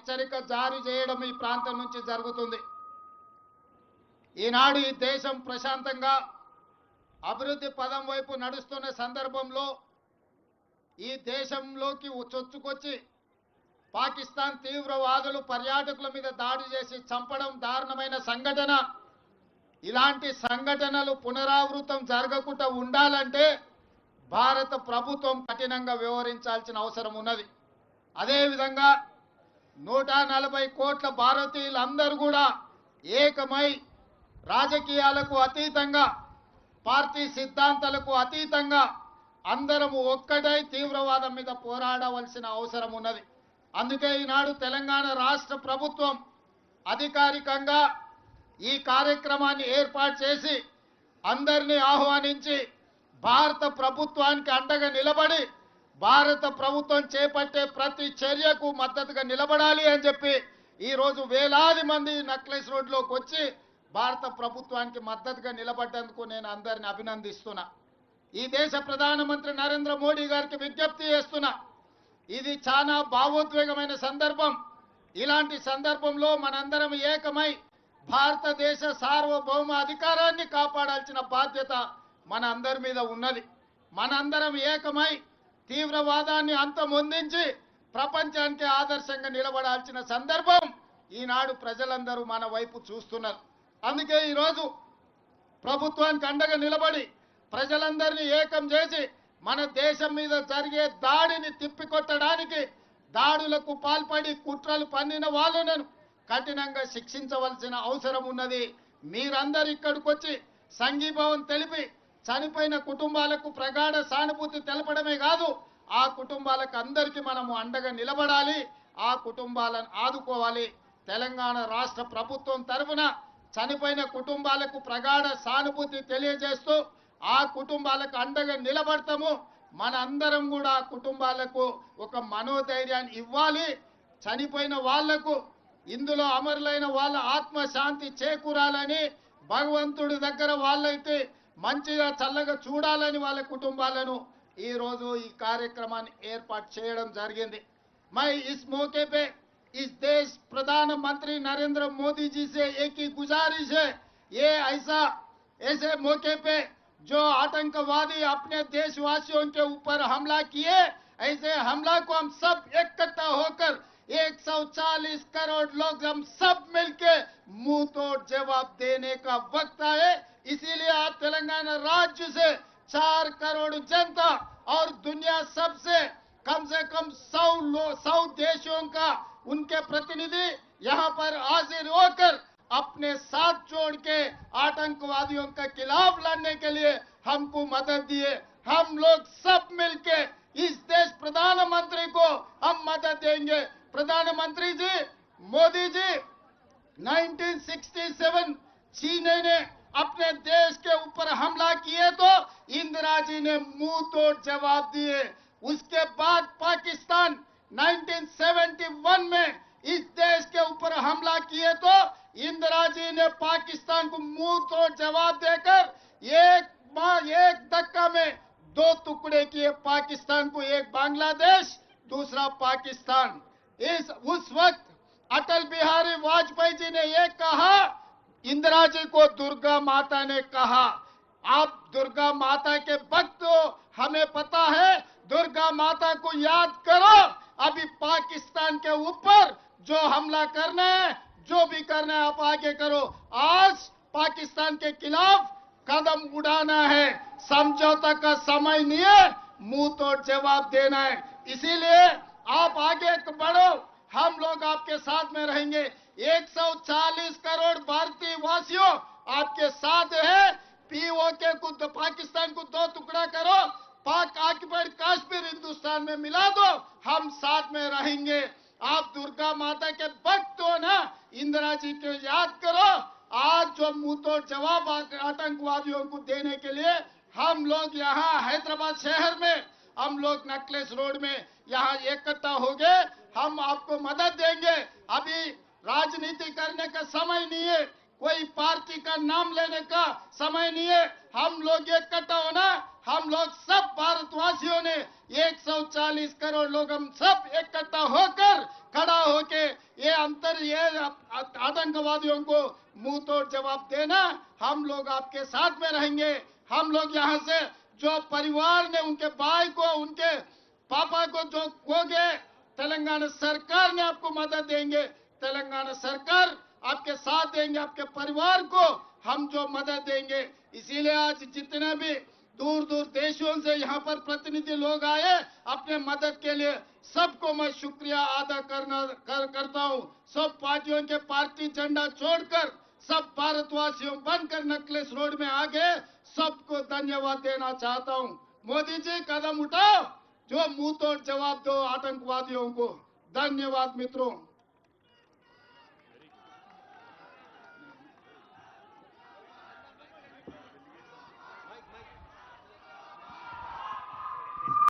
హెచ్చరిక జారీ చేయడం ఈ ప్రాంతం నుంచి జరుగుతుంది. ఈనాడు ఈ దేశం ప్రశాంతంగా అభివృద్ధి పదం వైపు నడుస్తున్న సందర్భంలో ఈ దేశంలోకి చొచ్చుకొచ్చి పాకిస్తాన్ తీవ్రవాదులు పర్యాటకుల మీద దాడి చేసి చంపడం దారుణమైన సంఘటన. ఇలాంటి సంఘటనలు పునరావృతం జరగకుండా ఉండాలంటే భారత ప్రభుత్వం కఠినంగా వ్యవహరించాల్సిన అవసరం ఉన్నది. అదేవిధంగా 140 కోట్ల భారతీయులందరూ కూడా ఏకమై రాజకీయాలకు అతీతంగా పార్టీ సిద్ధాంతాలకు అతీతంగా అందరము ఒక్కటై తీవ్రవాదం మీద పోరాడవలసిన అవసరం ఉన్నది. అందుకే ఈనాడు తెలంగాణ రాష్ట్ర ప్రభుత్వం అధికారికంగా ఈ కార్యక్రమాన్ని ఏర్పాటు చేసి అందరినీ ఆహ్వానించి భారత ప్రభుత్వానికి అండగా నిలబడి భారత ప్రభుత్వం చేపట్టే ప్రతి చర్యకు మద్దతుగా నిలబడాలి అని చెప్పి ఈ రోజు వేలాది మంది నక్లెస్ రోడ్లోకి వచ్చి భారత ప్రభుత్వానికి మద్దతుగా నిలబడ్డందుకు నేను అందరిని అభినందిస్తున్నా. ఈ దేశ ప్రధానమంత్రి నరేంద్ర మోడీ గారికి విజ్ఞప్తి చేస్తున్నా. ఇది చాలా భావోద్వేగమైన సందర్భం. ఇలాంటి సందర్భంలో మనందరం ఏకమై భారతదేశ సార్వభౌమ అధికారాన్ని కాపాడాల్సిన బాధ్యత మన అందరి మీద ఉన్నది. మనందరం ఏకమై తీవ్రవాదాన్ని అంతమొందించి ప్రపంచానికి ఆదర్శంగా నిలబడాల్సిన సందర్భం ఈనాడు ప్రజలందరూ మన వైపు చూస్తున్నారు. అందుకే ఈరోజు ప్రభుత్వానికి అండగా నిలబడి ప్రజలందరినీ ఏకం చేసి మన దేశం మీద జరిగే దాడిని తిప్పికొట్టడానికి దాడులకు పాల్పడి కుట్రలు పన్నిన వాళ్ళను కఠినంగా శిక్షించవలసిన అవసరం ఉన్నది. మీరందరూ ఇక్కడికి వచ్చి సంఘీభావం తెలిపి చనిపోయిన కుటుంబాలకు ప్రగాఢ సానుభూతి తెలపడమే కాదు, ఆ కుటుంబాలకు అందరికీ మనము అండగా నిలబడాలి, ఆ కుటుంబాలను ఆదుకోవాలి. తెలంగాణ రాష్ట్ర ప్రభుత్వం తరఫున చనిపోయిన కుటుంబాలకు ప్రగాఢ సానుభూతి తెలియజేస్తూ ఆ కుటుంబాలకు అండగా నిలబడతాము. మన అందరం కూడా ఆ కుటుంబాలకు ఒక మనోధైర్యాన్ని ఇవ్వాలి. చనిపోయిన వాళ్లకు ఇందులో అమరులైన వాళ్ళ ఆత్మశాంతి చేకూరాలని భగవంతుడి దగ్గర వాళ్ళైతే మంచిగా చల్లగా చూడాలని వాళ్ళ కుటుంబాలను ఈ రోజు ఈ కార్యక్రమాన్ని ఏర్పాటు చేయడం జరిగింది. मैं इस मौके पे इस देश प्रधानमंत्री नरेंद्र मोदी जी से एक ही गुजारिश है, ये ऐसे मौके पे जो आतंकवादी अपने देशवासियों के ऊपर हमला किए, ऐसे हमला को हम सब इकट्ठा होकर 140 करोड़ लोग हम सब मिलके मुंह तोड़ जवाब देने का वक्त आए। इसीलिए आज तेलंगाना राज्य से 4 करोड़ जनता और दुनिया सबसे कम से कम 100 देशों का उनके प्रतिनिधि यहाँ पर हाजिर होकर अपने साथ जोड़ के आतंकवादियों के खिलाफ लड़ने के लिए हमको मदद दिए। हम लोग सब मिलके इस देश प्रधानमंत्री को हम मदद देंगे। प्रधानमंत्री जी मोदी जी 1967 चीन ने अपने देश के ऊपर हमला किए तो इंदिरा जी ने मुंह तोड़ जवाब दिए। उसके बाद पाकिस्तान 1971 में इस देश के ऊपर हमला किए तो इंदिरा जी ने पाकिस्तान को मुंह तोड़ जवाब देकर एक धक्का में 2 टुकड़े किए पाकिस्तान को, एक बांग्लादेश दूसरा पाकिस्तान। उस वक्त अटल बिहारी वाजपेयी जी ने ये कहा, इंदिरा जी को दुर्गा माता ने कहा, आप दुर्गा माता के भक्त हो, हमें पता है, दुर्गा माता को याद करो। अभी पाकिस्तान के ऊपर जो हमला करना है, जो भी करना है आप आगे करो। आज पाकिस्तान के खिलाफ कदम उड़ाना है, समझौता का समय नहीं है, मुंह तोड़ जवाब देना है। इसीलिए आप आगे बढ़ो, हम लोग आपके साथ में रहेंगे। 140 करोड़ भारतीय वासियों आपके साथ है। पीओके को पाकिस्तान को 2 टुकड़ा करो, पाक ऑक्युपाइड कश्मीर हिंदुस्तान में मिला दो, हम साथ में रहेंगे। आप दुर्गा माता के भक्त हो ना, इंदिरा जी को याद करो। आज जो मुंह तोड़ जवाब आतंकवादियों को देने के लिए हम लोग यहाँ हैदराबाद शहर में, हम लोग नक्लेस रोड में यहाँ इकट्ठा हो गए, हम आपको मदद देंगे। अभी राजनीति करने का समय नहीं है, कोई पार्टी का नाम लेने का समय नहीं है। हम लोग इकट्ठा होना, हम लोग सब भारतवासियों ने 140 करोड़ लोग हम सब इकट्ठा होकर खड़ा होके ये आतंकवादियों को मुंह तोड़ जवाब देना। हम लोग आपके साथ में रहेंगे। हम लोग यहाँ से जो परिवार ने उनके भाई को, उनके पापा को जो खो गए, तेलंगाना सरकार ने आपको मदद देंगे। तेलंगाना सरकार आपके साथ देंगे, आपके परिवार को हम जो मदद देंगे। इसीलिए आज जितने भी दूर दूर देशों से यहाँ पर प्रतिनिधि लोग आए अपने मदद के लिए, सबको मैं शुक्रिया अदा करता हूँ। सब पार्टियों के पार्टी झंडा छोड़कर सब भारतवासियों बनकर नेकलेस रोड में आ गए, सबको धन्यवाद देना चाहता हूँ। मोदी जी कदम उठाओ, जो मुंह तोड़ जवाब दो आतंकवादियों को। धन्यवाद मित्रों।